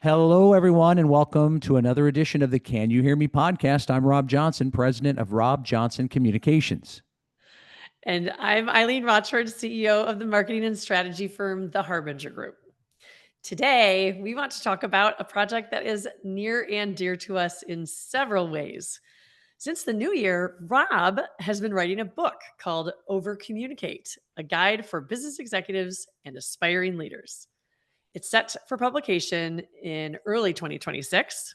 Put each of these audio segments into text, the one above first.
Hello, everyone, and welcome to another edition of the Can You Hear Me podcast. I'm Rob Johnson, president of Rob Johnson Communications. And I'm Eileen Rochford, CEO of the marketing and strategy firm, The Harbinger Group. Today, we want to talk about a project that is near and dear to us in several ways. Since the new year, Rob has been writing a book called Overcommunicate, a guide for business executives and aspiring leaders. It's set for publication in early 2026.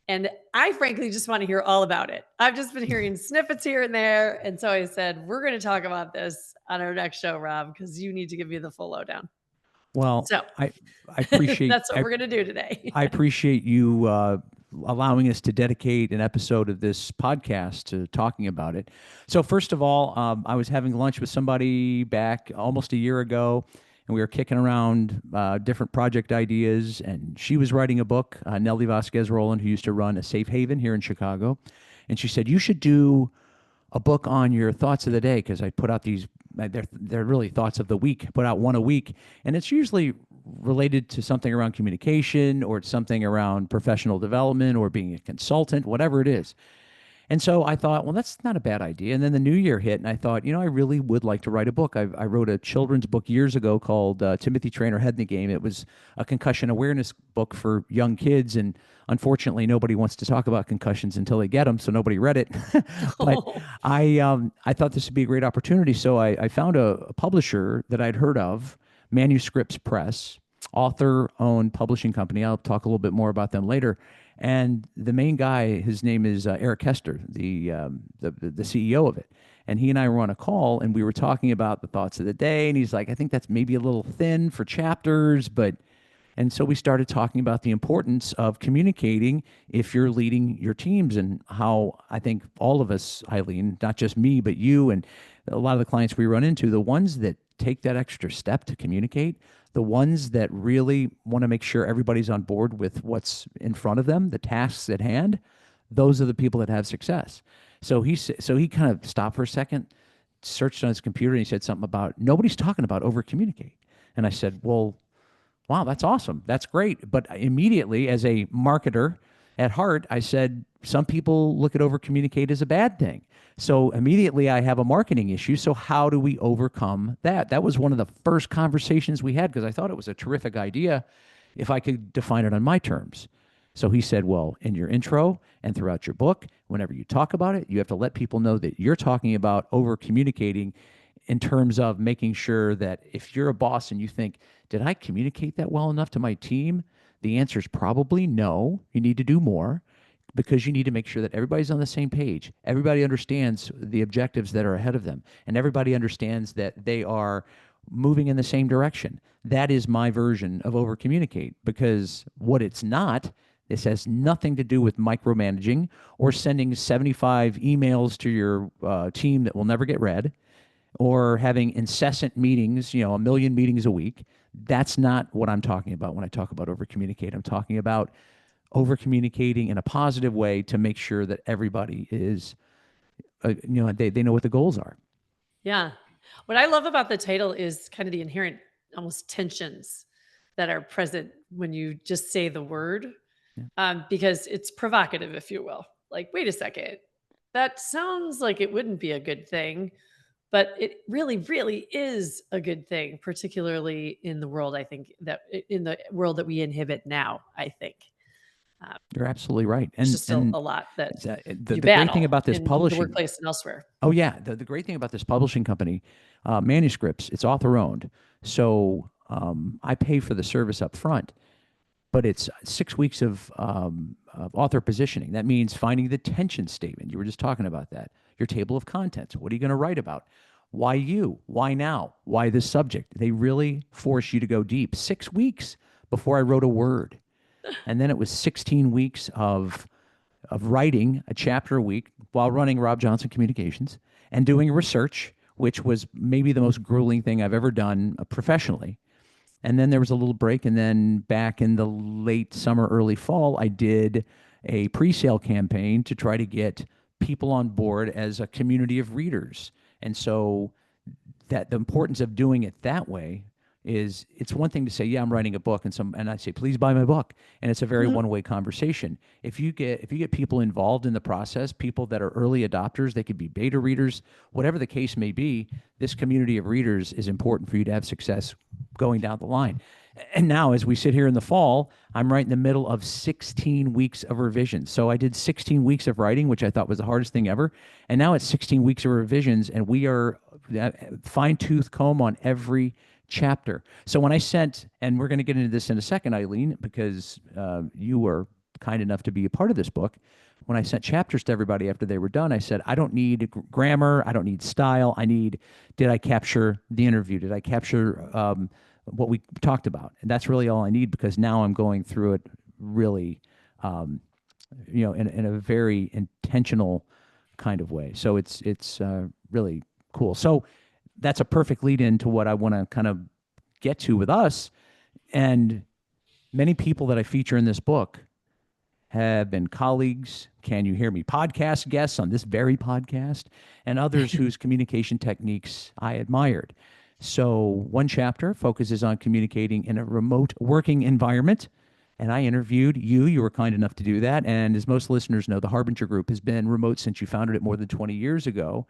And I frankly just want to hear all about it. I've just been hearing snippets here and there. And so I said, we're going to talk about this on our next show, Rob, because you need to give me the full lowdown. Well, So I appreciate that's what we're going to do today. I appreciate you allowing us to dedicate an episode of this podcast to talking about it. So, first of all, I was having lunch with somebody back almost a year ago, and we were kicking around different project ideas. And she was writing a book, Nelly Vasquez Roland, who used to run a safe haven here in Chicago. And she said, "You should do a book on your thoughts of the day," because I put out these, they're really thoughts of the week, put out one a week. And it's usually related to something around communication, or it's something around professional development or being a consultant, whatever it is. And so I thought, well, that's not a bad idea. And then the new year hit, and I thought, I really would like to write a book. I wrote a children's book years ago called Timothy Trainer Head in the Game. It was a concussion awareness book for young kids. And unfortunately, nobody wants to talk about concussions until they get them, so nobody read it. But I thought this would be a great opportunity. So I found a publisher that I'd heard of, Manuscripts Press, author-owned publishing company. I'll talk a little bit more about them later. And the main guy, his name is Eric Hester, the CEO of it. And he and I were on a call, and we were talking about the thoughts of the day. And he's like, "I think that's maybe a little thin for chapters, but..." And so we started talking about the importance of communicating if you're leading your teams, and how I think all of us, Eileen, not just me, but you and a lot of the clients we run into, the ones that take that extra step to communicate, the ones that really want to make sure everybody's on board with what's in front of them, the tasks at hand, those are the people that have success. So he kind of stopped for a second, searched on his computer, and he said something about, nobody's talking about over communicate. And I said, well, wow, that's awesome. That's great. But immediately, as a marketer at heart, I said, some people look at over communicate as a bad thing. So immediately I have a marketing issue. So how do we overcome that? That was one of the first conversations we had, because I thought it was a terrific idea if I could define it on my terms. So he said, well, in your intro and throughout your book, whenever you talk about it, you have to let people know that you're talking about over communicating in terms of making sure that if you're a boss and you think, did I communicate that well enough to my team? The answer is probably no. You need to do more, because you need to make sure that everybody's on the same page. Everybody understands the objectives that are ahead of them, and everybody understands that they are moving in the same direction. That is my version of over communicate, because what it's not, this has nothing to do with micromanaging or sending 75 emails to your team that will never get read, or having incessant meetings, a million meetings a week. That's not what I'm talking about when I talk about over communicate. I'm talking about over communicating in a positive way to make sure that everybody is, they know what the goals are. Yeah. What I love about the title is kind of the inherent almost tensions that are present when you just say the word, because it's provocative, if you will. Like, wait a second, that sounds like it wouldn't be a good thing, but it really, really is a good thing, particularly in the world, I think, that in the world that we inhabit now, I think. You're absolutely right. There's And just still a lot that the you great thing battle about this in the publishing, workplace and elsewhere. oh yeah, the great thing about this publishing company, Manuscripts, it's author owned. So I pay for the service up front, but it's 6 weeks of author positioning. That means finding the tension statement. You were just talking about that. Your table of contents. What are you going to write about? Why you? Why now? Why this subject? They really force you to go deep. 6 weeks before I wrote a word. And then it was 16 weeks of writing a chapter a week while running Rob Johnson Communications and doing research, which was maybe the most grueling thing I've ever done professionally. And then there was a little break. And then back in the late summer, early fall, I did a pre-sale campaign to try to get people on board as a community of readers. And so that the importance of doing it that way is it's one thing to say, yeah, I'm writing a book, and I say, please buy my book, and it's a very Mhm. one-way conversation. If you get people involved in the process, people that are early adopters, they could be beta readers, whatever the case may be. This community of readers is important for you to have success going down the line. And now, as we sit here in the fall, I'm right in the middle of 16 weeks of revisions. So I did 16 weeks of writing, which I thought was the hardest thing ever. And now it's 16 weeks of revisions, and we are fine tooth comb on every chapter. So when I sent, and we're going to get into this in a second, Eileen, because you were kind enough to be a part of this book. When I sent chapters to everybody after they were done, I said, I don't need grammar. I don't need style. Did I capture the interview? Did I capture what we talked about? And that's really all I need, because now I'm going through it really, um, in a very intentional kind of way. So it's really cool. So that's a perfect lead into what I want to kind of get to with us. And many people that I feature in this book have been colleagues, Can You Hear Me podcast guests on this very podcast, and others whose communication techniques I admired. So one chapter focuses on communicating in a remote working environment. And I interviewed you. You were kind enough to do that. And as most listeners know, the Harbinger Group has been remote since you founded it more than 20 years ago.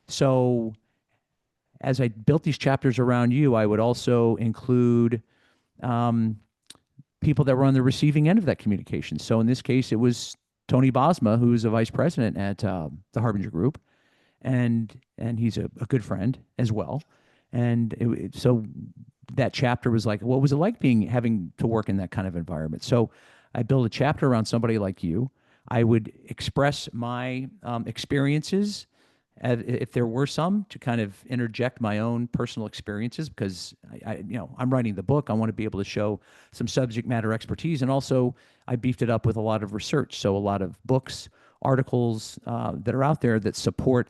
So as I built these chapters around you, I would also include um, people that were on the receiving end of that communication. So in this case, it was Tony Bosma, who's a vice president at the Harbinger Group, and he's a good friend as well. And so that chapter was like, what was it like having to work in that kind of environment? So I built a chapter around somebody like you. I would express my experiences, if there were some, to kind of interject my own personal experiences, because I'm writing the book. I want to be able to show some subject matter expertise, and also I beefed it up with a lot of research. So a lot of books, articles that are out there that support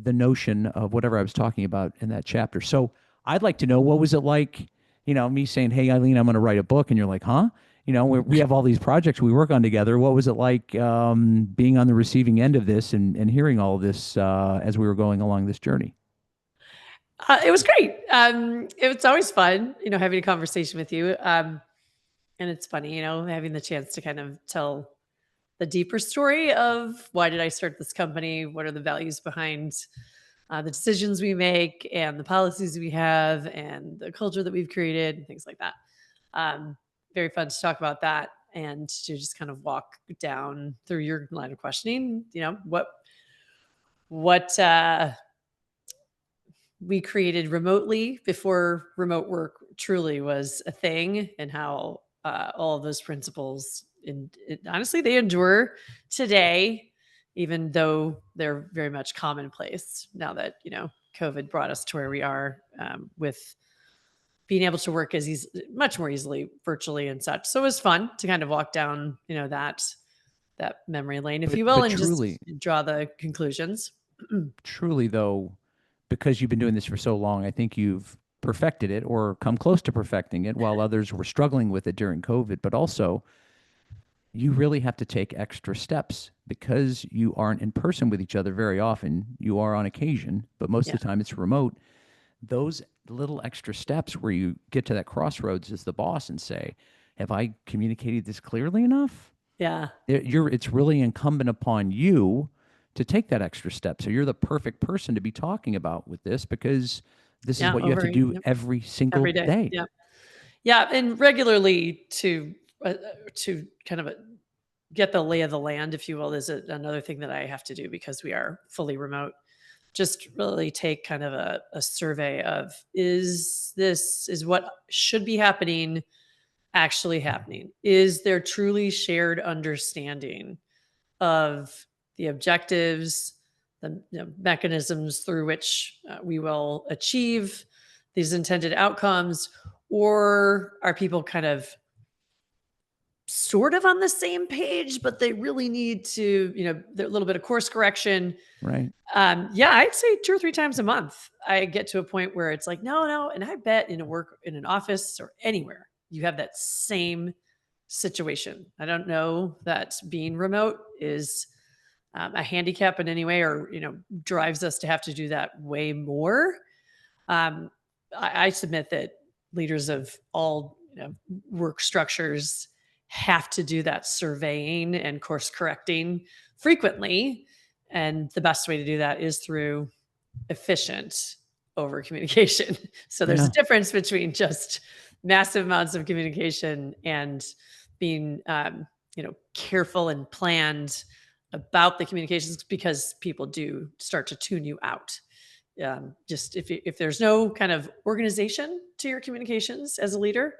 the notion of whatever I was talking about in that chapter. So I'd like to know, what was it like, me saying, hey, Eileen, I'm going to write a book. And you're like, huh? We have all these projects we work on together. What was it like being on the receiving end of this, and hearing all of this as we were going along this journey? It was great. It's always fun, having a conversation with you. And it's funny, having the chance to kind of tell the deeper story of why did I start this company? What are the values behind the decisions we make and the policies we have and the culture that we've created and things like that. Um, Very fun to talk about that and to just kind of walk down through your line of questioning. What we created remotely before remote work truly was a thing, and how all of those principles, honestly, they endure today, even though they're very much commonplace now that COVID brought us to where we are, with being able to work much more easily virtually and such. So it was fun to kind of walk down that memory lane, if But you will, but and truly, just draw the conclusions. truly though, because you've been doing this for so long, I think you've perfected it, or come close to perfecting it, while others were struggling with it during COVID. But also, you really have to take extra steps, because you aren't in person with each other very often. You are on occasion, but most Yeah. of the time it's remote. Those little extra steps where you get to that crossroads as the boss and say, have I communicated this clearly enough? Yeah. It's really incumbent upon you to take that extra step. So you're the perfect person to be talking about with this, because this is Yeah. what you have to do Yep, every single every day. day. Yeah. Yeah, and regularly to kind of get the lay of the land, if you will, is another thing that I have to do because we are fully remote. Just really take kind of a survey of, is what should be happening actually happening? Is there truly shared understanding of the objectives, the mechanisms through which we will achieve these intended outcomes, or are people kind of sort of on the same page, but they really need to, a little bit of course correction? Right. Yeah, I'd say 2 or 3 times a month, I get to a point where it's like, no, no, and I bet in an office or anywhere, you have that same situation. I don't know that being remote is a handicap in any way, or drives us to have to do that way more. Um, I submit that leaders of all work structures have to do that surveying and course correcting frequently. And the best way to do that is through efficient over communication. So there's a Yeah. difference between just massive amounts of communication and being, careful and planned about the communications, because people do start to tune you out. Just if there's no kind of organization to your communications as a leader,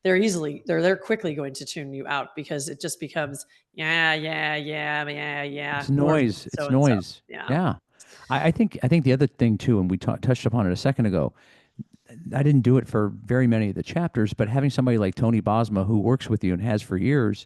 they're quickly going to tune you out, because it just becomes yeah, yeah, yeah, yeah, yeah, It's more noise. so It's and so. noise. Yeah. Yeah. I think the other thing too, and we touched upon it a second ago. I didn't do it for very many of the chapters, but having somebody like Tony Bosma who works with you and has for years,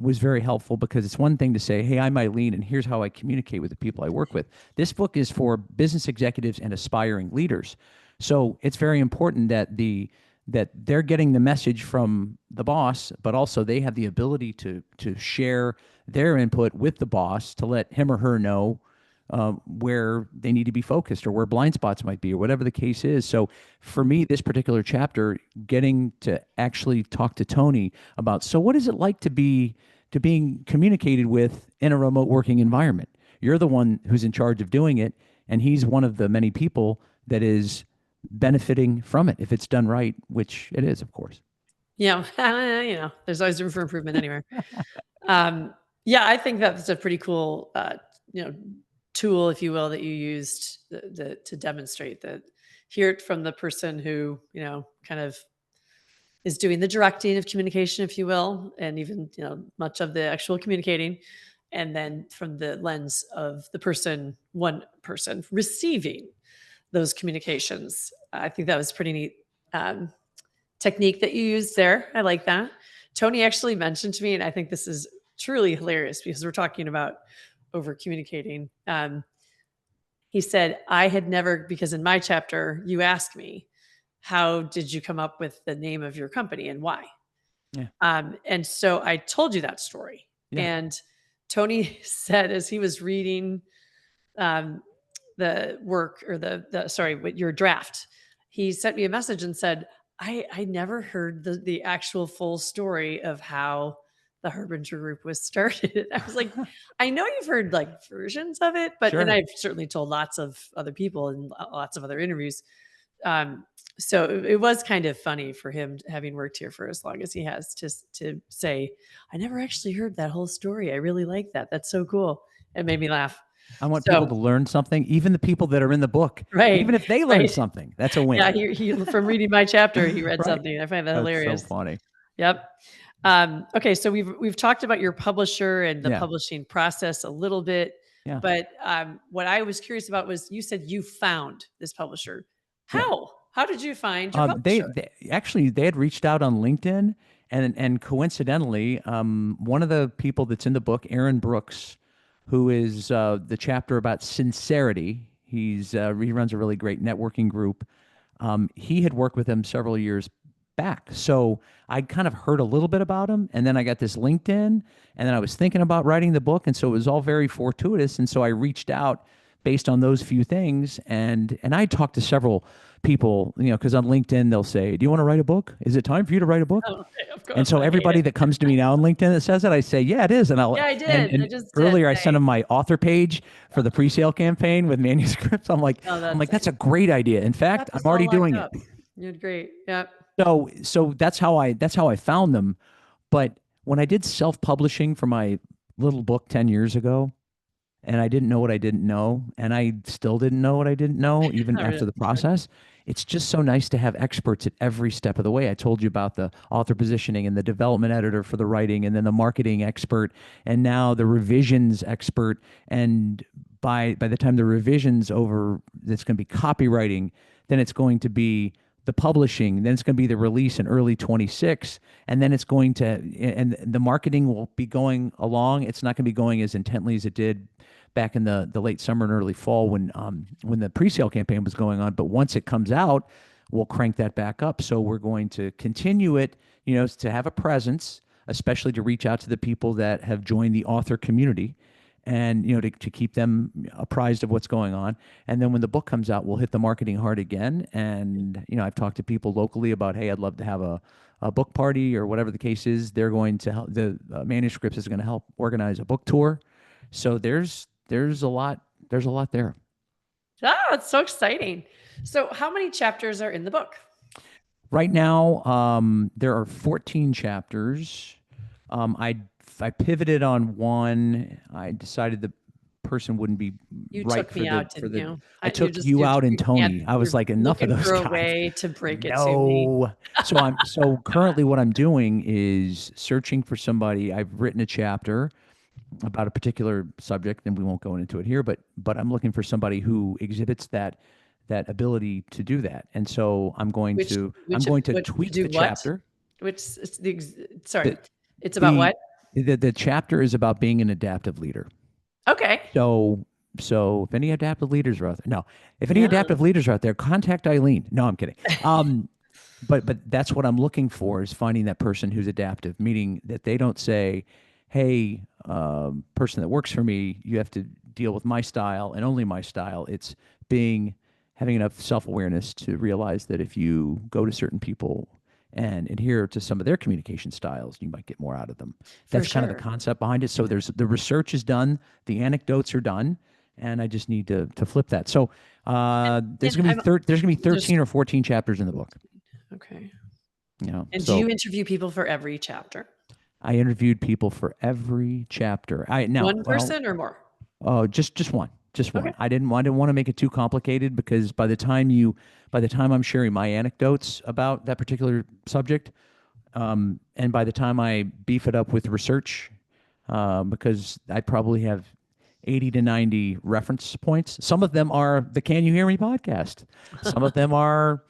was very helpful, because it's one thing to say, "Hey, I'm Eileen, and here's how I communicate with the people I work with." This book is for business executives and aspiring leaders, so it's very important that they're getting the message from the boss, but also they have the ability to share their input with the boss to let him or her know where they need to be focused, or where blind spots might be, or whatever the case is. So for me, this particular chapter, getting to actually talk to Tony about, so what is it like to being communicated with in a remote working environment? You're the one who's in charge of doing it, and he's one of the many people that is benefiting from it if it's done right, which it is, of course. Yeah. There's always room for improvement anywhere. Um, yeah, I think that's a pretty cool, you know, tool, if you will, that you used to demonstrate that. Hear it from the person who, kind of is doing the directing of communication, if you will, and even, much of the actual communicating. And then from the lens of one person receiving those communications. I think that was pretty neat. Um, Technique that you used there. I like that. Tony actually mentioned to me, and I think this is truly hilarious because we're talking about over communicating. He said, I had never, because in my chapter, you asked me, how did you come up with the name of your company and why? Yeah. And so I told you that story. Yeah. And Tony said, as he was reading um, the work, or what your draft, he sent me a message and said, I never heard the actual full story of how the Harbinger Group was started. I was like, I know you've heard like versions of it, and Sure. I've certainly told lots of other people in lots of other interviews. Um, so it was kind of funny for him, having worked here for as long as he has, to say, I never actually heard that whole story. I really like that. That's so cool. It made me laugh. I want people So to learn something, even the people that are in the book, right, even if they learn right. something, that's a Yeah, win. he from reading my chapter, he read Right. something. I find that That's so hilarious. funny. Yep. Okay, so we've talked about your publisher and the Yeah. publishing process a little bit, Yeah. but what I was curious about was, you said you found this publisher. Yeah. How? How did you find your publisher? They actually they had reached out on LinkedIn, and coincidentally, one of the people that's in the book, Aaron Brooks, who is the chapter about sincerity. He runs a really great networking group. He had worked with him several years back, so I kind of heard a little bit about him, and then I got this LinkedIn, and then I was thinking about writing the book, and so it was all very fortuitous, and so I reached out based on those few things, and I talked to several people, because on LinkedIn they'll say, "Do you want to write a book? Is it time for you to write a book?" Oh, okay, of And course, so I hate it. everybody that comes to me now on LinkedIn that says it, I say, "Yeah, it is." And Yeah, I did. I just did earlier I sent today. them my author page for the pre-sale campaign with manuscripts. Oh, I'm like, that's that's a great idea. In got fact, I'm this all already locked doing it. up. You're great. Yep. So that's how I found them. But when I did self-publishing for my little book 10 years ago, and I didn't know what I didn't know, and I still didn't know what I didn't know, even Not really. after the process. It's just so nice to have experts at every step of the way. I told you about the author positioning and the development editor for the writing, and then the marketing expert, and now the revisions expert. And by the time the revisions over, it's going to be copywriting, then it's going to be the publishing, then it's going to be the release in early 26, and then and the marketing will be going along. It's not going to be going as intently as it did back in the late summer and early fall when the pre-sale campaign was going on. But once it comes out, we'll crank that back up. So we're going to continue it, to have a presence, especially to reach out to the people that have joined the author community. and to keep them apprised of what's going on. And then when the book comes out, we'll hit the marketing hard again. And I've talked to people locally about, hey, I'd love to have a book party or whatever the case is. They're going to help. The manuscripts is going to help organize a book tour. So there's a lot there. Oh, it's so exciting. So, how many chapters are in the book? Right now, there are 14 chapters. I pivoted on one. I decided the person wouldn't be You right took for me the out, for didn't the. you? I You're took just you out and can't Tony. I was you're like, enough of looking those for a guys. way to break it to me. No. So currently what I'm doing is searching for somebody. I've written a chapter about a particular subject, and we won't go into it here, but I'm looking for somebody who exhibits that ability to do that. And so Which I'm which going to what to tweak do the what? chapter. Which is sorry. The It's about the what? the chapter is about being an adaptive leader. Okay. So if any adaptive leaders are out there, no, if any Yeah. adaptive leaders are out there, contact Eileen. No, I'm kidding. But that's what I'm looking for, is finding that person who's adaptive, meaning that they don't say, "Hey, person that works for me, you have to deal with my style and only my style." It's having enough self-awareness to realize that if you go to certain people and adhere to some of their communication styles, you might get more out of them. For That's kind of the sure. concept behind it. So there's the research is done, the anecdotes are done, and I just need to flip that. So And I'm there's gonna be there's 13 or 14 chapters in the book. okay. And do So you interview people for every chapter? I interviewed people for every chapter. I now One well, person or more? oh, just one, just Okay. one. I didn't want to make it too complicated, because by the time I'm sharing my anecdotes about that particular subject, and by the time I beef it up with research, because I probably have 80 to 90 reference points. Some of them are the Can You Hear Me podcast. Some of them are,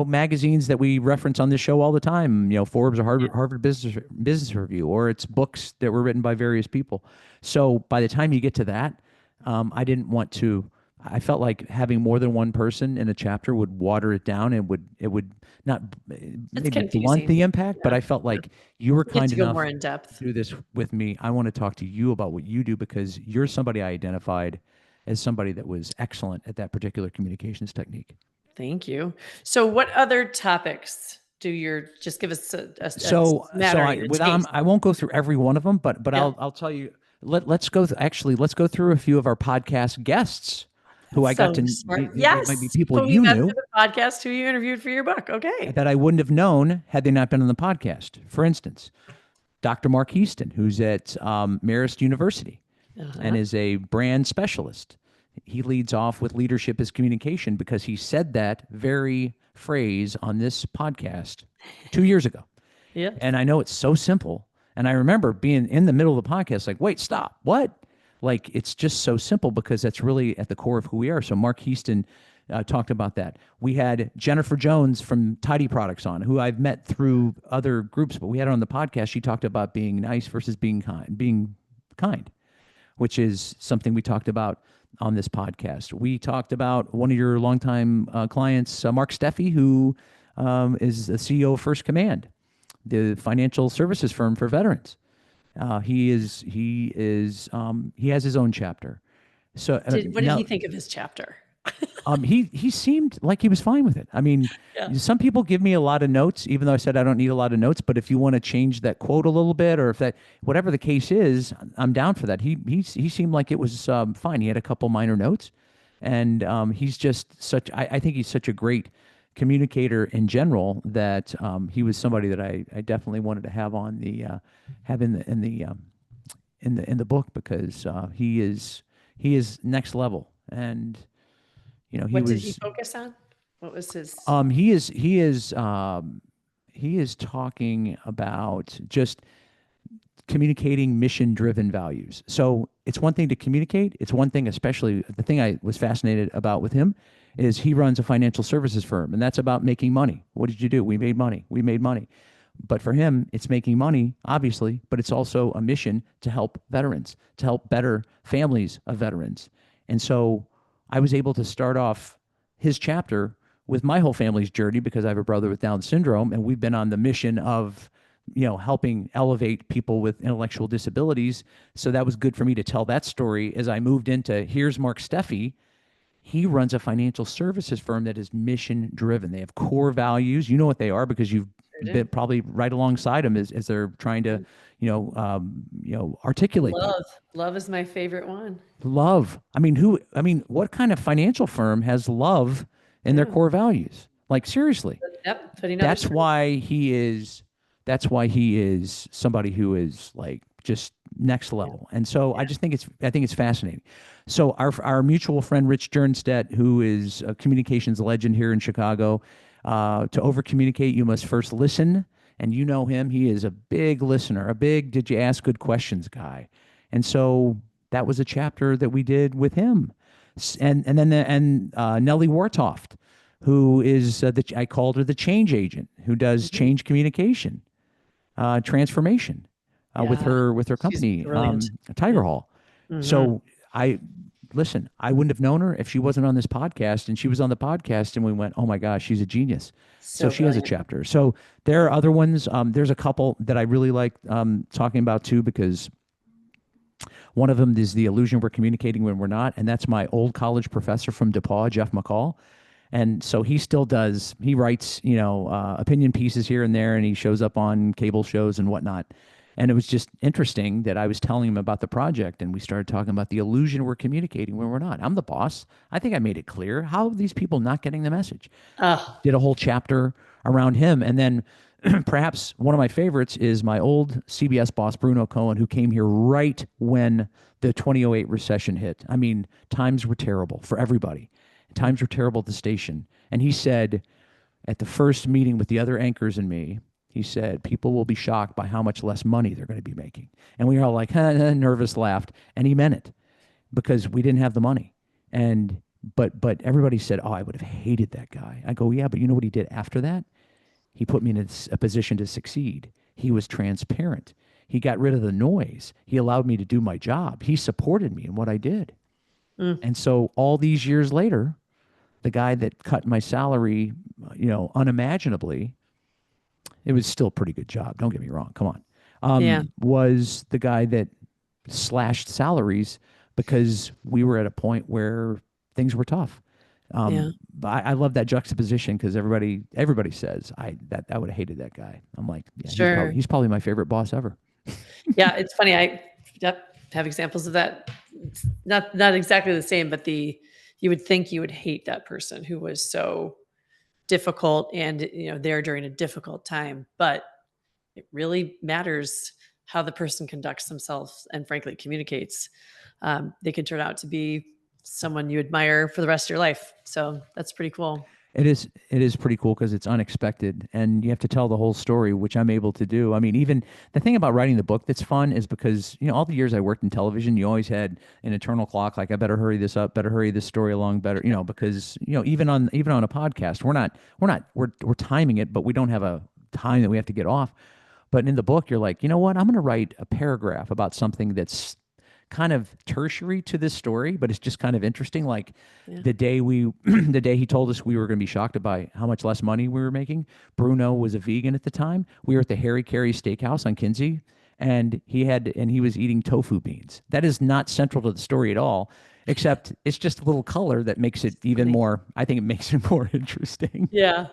magazines that we reference on this show all the time, Forbes or Harvard Business Review, or it's books that were written by various people. So by the time you get to that, I didn't want to. I felt like having more than one person in a chapter would water it down, and would not It's maybe blunt confusing. the impact, but Yeah. I felt like you were You get kind to go enough more in to depth. do this with me. I want to talk to you about what you do, because you're somebody I identified as somebody that was excellent at that particular communications technique. Thank you. So what other topics do your just give us a So smattering, a taste. I won't go through every one of them, but Yeah. I'll tell you. Let's go through a few of our podcast guests who That's I got so to. smart. They might be Yes. people Who you you met through knew the podcast, who you interviewed for your book. Okay. that I wouldn't have known had they not been on the podcast. For instance, Dr. Mark Easton, who's at Marist University and Uh-huh. is a brand specialist. He leads off with leadership is communication, because he said that very phrase on this podcast 2 years ago. Yes. And I know it's so simple. And I remember being in the middle of the podcast, like, wait, stop, what? Like, it's just so simple, because that's really at the core of who we are. So Mark Houston talked about that. We had Jennifer Jones from Tidy Products on, who I've met through other groups, but we had her on the podcast. She talked about being nice versus being kind, which is something we talked about on this podcast. We talked about one of your longtime clients, Mark Steffi, who is the CEO of First Command, the financial services firm for veterans. He has his own chapter. So What did he now think of his chapter? he seemed like he was fine with it. I mean, Yeah. some people give me a lot of notes, even though I said I don't need a lot of notes. But if you want to change that quote a little bit, or if that whatever the case is, I'm down for that. He seemed like it was fine. He had a couple minor notes, and he's just such. I think he's such a great communicator in general, that he was somebody that I definitely wanted to have on the have in the book, because he is next level. And he What did he was focus on? What was his um he is he is um he is talking about just communicating mission driven values. So it's one thing to communicate. It's one thing, especially the thing I was fascinated about with him, is he runs a financial services firm, and that's about making money. What did you do? We made money. We made money. But for him, it's making money, obviously, but it's also a mission to help veterans, to help better families of veterans. And so I was able to start off his chapter with my whole family's journey, because I have a brother with Down syndrome, and we've been on the mission of helping elevate people with intellectual disabilities. So that was good for me to tell that story as I moved into here's Mark Steffi. He runs a financial services firm that is mission driven. They have core values. You know what they are because you've Sure been do. probably right alongside them as they're trying to, articulate them. Love. Love is my favorite one. Love. I mean, what kind of financial firm has love in their Yeah. core values? Like seriously. Yep. Putting others That's first. why he is somebody who is like just next Yeah. level. And so Yeah. I think it's fascinating. So our mutual friend Rich Jernstedt, who is a communications legend here in Chicago, to over communicate, you must first listen. And you know him. He is a big listener, a big did you ask good questions guy. And so that was a chapter that we did with him. And then Nellie Wartoft, who is I called her the change agent, who does Mhm. change communication, transformation, Yeah. with her She's company, brilliant. Tiger Yeah. Hall. Mhm. So I listen. I wouldn't have known her if she wasn't on this podcast, and she was on the podcast, and we went, "Oh my gosh, she's a genius." So So she has a brilliant. chapter. So there are other ones. There's a couple that I really like talking about too, because one of them is the illusion we're communicating when we're not, and that's my old college professor from DePaul, Jeff McCall. And so he still does. He writes, opinion pieces here and there, and he shows up on cable shows and whatnot. And it was just interesting that I was telling him about the project, and we started talking about the illusion we're communicating when we're not. I'm the boss. I think I made it clear. How are these people not getting the message? Oh, Did a whole chapter around him, and then perhaps one of my favorites is my old CBS boss, Bruno Cohen, who came here right when the 2008 recession hit. I mean, times were terrible for everybody. Times were terrible at the station. And he said at the first meeting with the other anchors and me, he said, people will be shocked by how much less money they're going to be making. And we were all like, nervous, laughed. And he meant it because we didn't have the money. And but everybody said, oh, I would have hated that guy. I go, yeah, but you know what he did after that? He put me in a position to succeed. He was transparent. He got rid of the noise. He allowed me to do my job. He supported me in what I did. mm, And so all these years later, the guy that cut my salary, unimaginably, it was still a pretty good job. Don't get me wrong. Come on. yeah. Was the guy that slashed salaries because we were at a point where things were tough. Yeah. But I love that juxtaposition because everybody says I would have hated that guy. I'm like, yeah, Sure. he's probably my favorite boss ever. Yeah, it's funny. I yep, have examples of that. It's not exactly the same, but you would think you would hate that person who was so difficult and there during a difficult time, but it really matters how the person conducts themselves and frankly communicates. They can turn out to be someone you admire for the rest of your life. So that's pretty cool. It is pretty cool because it's unexpected and you have to tell the whole story, which I'm able to do. I mean, even the thing about writing the book that's fun is because, all the years I worked in television, you always had an internal clock, like I better hurry this up, better hurry this story along, better, because, even on a podcast, we're timing it, but we don't have a time that we have to get off. But in the book, you're like, you know what? I'm going to write a paragraph about something that's kind of tertiary to this story, but it's just kind of interesting. Like Yeah. the day he told us we were going to be shocked by how much less money we were making. Bruno was a vegan at the time. We were at the Harry Carey Steakhouse on Kinsey, and he was eating tofu beans. That is not central to the story at all, except it's just a little color that makes it even Funny. more. I think it makes it more interesting. Yeah.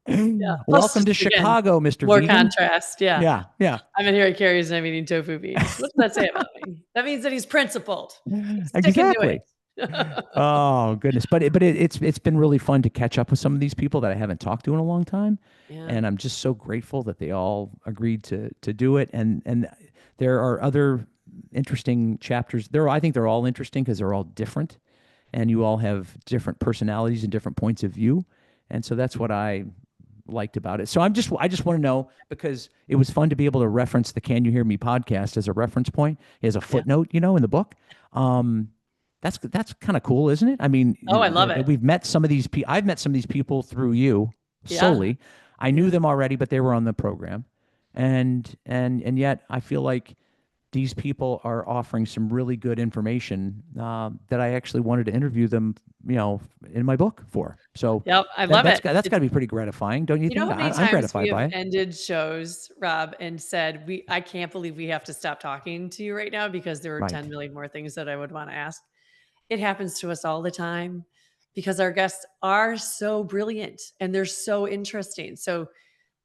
Yeah. Plus, Welcome just to again, Chicago, Mr. more Vegan. contrast. Yeah. Yeah, yeah. I'm in Harry Caray's and I'm eating tofu beans. What does that say about me? That means that he's principled. He's sticking to Exactly. it. Oh goodness, it's been really fun to catch up with some of these people that I haven't talked to in a long time, Yeah. and I'm just so grateful that they all agreed to do it. And there are other interesting chapters. I think they're all interesting because they're all different, and you all have different personalities and different points of view, and so that's what I liked about it. So I just want to know because it was fun to be able to reference the Can You Hear Me podcast as a reference point, as a Yeah. footnote, in the book. Um, that's kind of cool, isn't it? I mean, Oh, I love it. we've met some of these people. I've met some of these people through you Yeah. solely. I knew Yeah. them already, but they were on the program, and yet I feel like these people are offering some really good information that I actually wanted to interview them, in my book for. So Yep, I that, love that's it. got that's got to be pretty gratifying, don't you You know think? how many I'm times we gratified have by it. ended shows, Rob, and said, I can't believe we have to stop talking to you right now because there were Right. 10 million more things that I would want to ask. It happens to us all the time because our guests are so brilliant and they're so interesting. So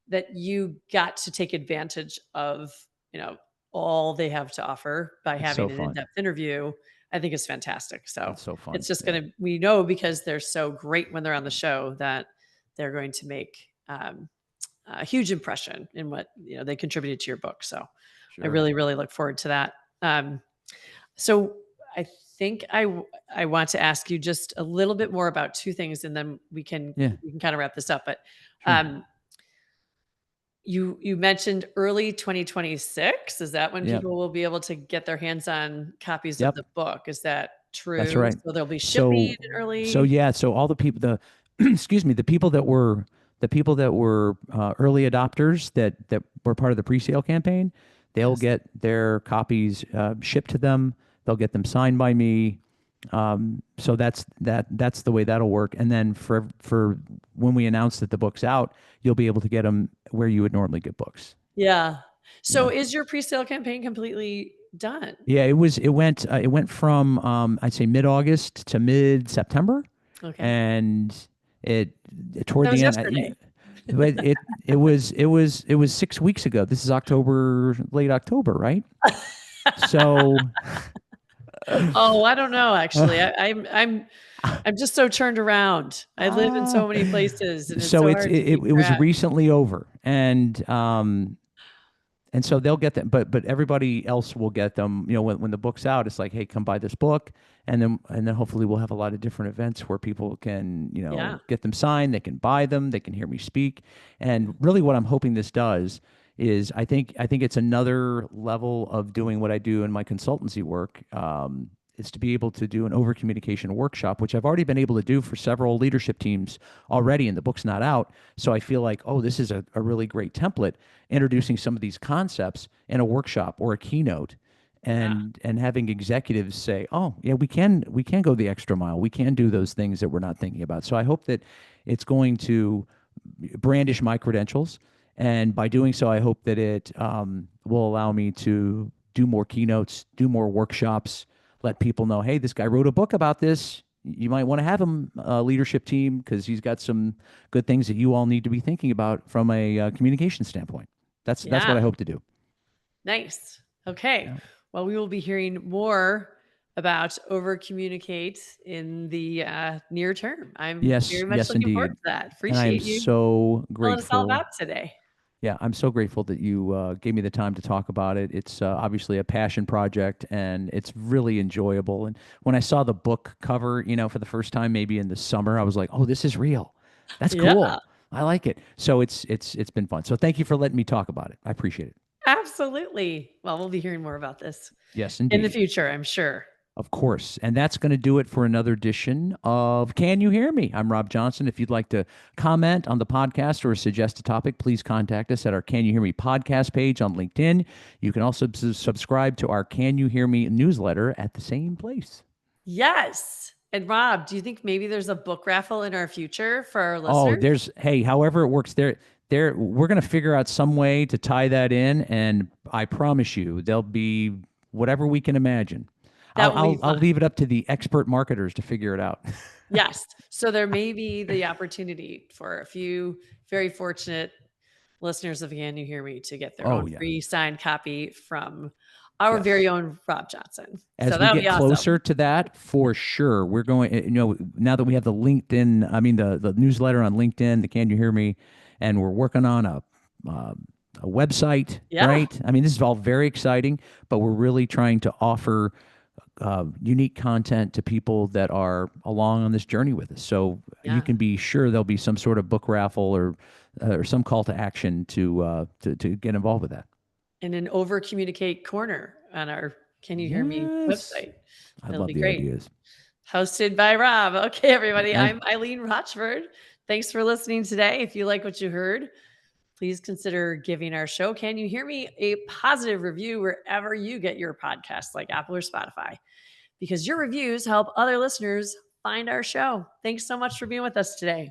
that you got to take advantage of, you know, all they have to offer by It's so having an fun. in-depth interview, I think is fantastic. So It's so fun. it's just Yeah. gonna we know because they're so great when they're on the show that they're going to make a huge impression in what they contributed to your book. So I Sure. really, really look forward to that. Um, so I think I want to ask you just a little bit more about two things, and then Yeah. we can kind of wrap this up. But Sure. um, you mentioned early 2026. Is that when Yep. people will be able to get their hands on copies of Yep. the book? Is that That's true? right. So there'll be shipping So early? yeah, so all the people the excuse me, the people that were early adopters that were part of the pre-sale campaign, they'll Yes. get their copies shipped to them. They'll get them signed by me. So that's the way that'll work. And then for when we announce that the book's out, you'll be able to get them where you would normally get books. Yeah. So Yeah. is your pre-sale campaign completely done? Yeah, it went from I'd say mid-August to mid-September, Okay. and it toward That the was end, yesterday. but it was 6 weeks ago. This is October, late October, right? So Oh, I don't know, actually. I'm just so turned around. I live in ah, so many places, and it's so so it's hard it, to it keep it was track. recently over, and so they'll get them, but everybody else will get them. When the book's out, it's like, hey, come buy this book, and then hopefully we'll have a lot of different events where people can Yeah. get them signed, they can buy them, they can hear me speak, and really what I'm hoping this does is I think it's another level of doing what I do in my consultancy work. Is to be able to do an over communication workshop, which I've already been able to do for several leadership teams already, and the book's not out. So I feel like, oh, this is a really great template, introducing some of these concepts in a workshop or a keynote, Yeah. and having executives say, oh yeah, we can go the extra mile, we can do those things that we're not thinking about. So I hope that it's going to brandish my credentials, and by doing so I hope that it will allow me to do more keynotes, do more workshops, let people know, hey, this guy wrote a book about this. You might want to have him leadership team, because he's got some good things that you all need to be thinking about from a communication standpoint. That's what Yeah. I hope to do. Nice. Okay. Yeah. Well, we will be hearing more about over communicate in the near term. I'm Yes, very much yes, looking forward indeed. to that. And I am Appreciate you so telling us all grateful. about today. Yeah, I'm so grateful that you gave me the time to talk about it. It's obviously a passion project, and it's really enjoyable. And when I saw the book cover, for the first time, maybe in the summer, I was like, "Oh, this is real. That's Yeah, cool. I like it." So it's been fun. So thank you for letting me talk about it. I appreciate it. absolutely. Well, we'll be hearing more about this Yes, in the indeed. future, I'm sure. Of course. And that's going to do it for another edition of Can You Hear Me? I'm Rob Johnson. If you'd like to comment on the podcast or suggest a topic, please contact us at our Can You Hear Me podcast page on LinkedIn. You can also subscribe to our Can You Hear Me newsletter at the same place. Yes. And Rob, do you think maybe there's a book raffle in our future for our Oh, listeners? hey, however it works we're going to figure out some way to tie that in, and I promise you there'll be whatever we can imagine. I'll That will be I'll I'll fun. leave it up to the expert marketers to figure it out. Yes. So there may be the opportunity for a few very fortunate listeners of Can You Hear Me to get their Oh own yeah. free signed copy from our very Yes. own Rob Johnson. So As we that would get be awesome. closer to that, for sure, we're going. Now that we have the LinkedIn, I mean the newsletter on LinkedIn, the Can You Hear Me, and we're working on uh, a website, Yeah. right? I mean, this is all very exciting, but we're really trying to offer unique content to people that are along on this journey with us. So you Yeah. can be sure there'll be some sort of book raffle or some call to action to get involved with that. And an over communicate corner on our Can You Hear Me Yes, website. I That'll love be the great. ideas. Hosted by Rob. Okay, everybody. Okay. I'm Eileen Rochford. Thanks for listening today. If you like what you heard, Please consider giving our show, Can You Hear Me, a positive review wherever you get your podcasts, like Apple or Spotify, because your reviews help other listeners find our show. Thanks so much for being with us today.